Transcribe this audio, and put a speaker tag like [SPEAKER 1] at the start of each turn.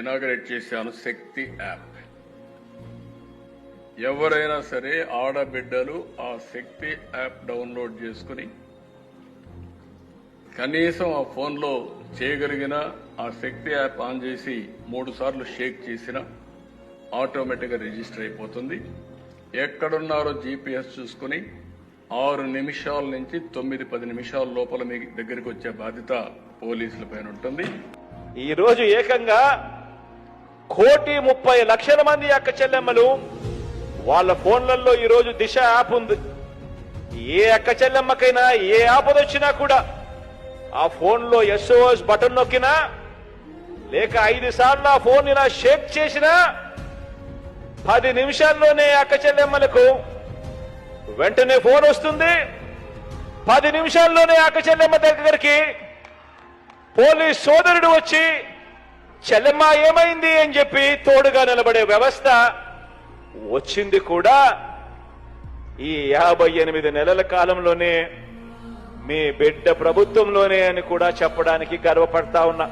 [SPEAKER 1] Inaugurate చేశాను శక్తి app. ఎవరైనా సరే ఆడబిడ్డలు ఆ శక్తి యాప్ డౌన్లోడ్ చేసుకుని కనీసం ఆ ఫోన్లో చేయగలిగిన ఆ శక్తి యాప్ ఆన్ చేసి 3 సార్లు షేక్ చేసిన ఆటోమేటిక్గా రిజిస్టర్ అయిపోతుంది. ఎక్కడున్నారో జీపీఎస్ చూసుకుని 6 నిమిషాల నుంచి 9-10 నిమిషాల లోపల మీ దగ్గరికి వచ్చే బాధ్యత పోలీసుల పైన ఉంటుంది.
[SPEAKER 2] ఈ రోజు ఏకంగా 1,30,00,000 మంది అక్క చెల్లెమ్మలు వాళ్ళ ఫోన్లలో ఈ రోజు దిశ యాప్ ఉంది. ఏ అక్క చెల్లెమ్మకైనా ఏ ఆపద వచ్చినా కూడా ఆ ఫోన్లో SOS బటన్ నొక్కినా లేక 5 సార్లు ఆ ఫోన్ ఇలా షేక్ చేసినా 10 నిమిషాల్లోనే అక్క చెల్లెమ్మలకు వెంటనే ఫోన్ వస్తుంది. 10 నిమిషాల్లోనే అక్క చెల్లెమ్మ దగ్గరికి పోలీస్ సోదరుడు వచ్చి చెల్లెమ్మ ఏమైంది అని చెప్పి తోడుగా నిలబడే వ్యవస్థ వచ్చింది కూడా ఈ 58 నెలల కాలంలోనే మీ బిడ్డ ప్రభుత్వంలోనే అని కూడా చెప్పడానికి గర్వపడతా ఉన్నా.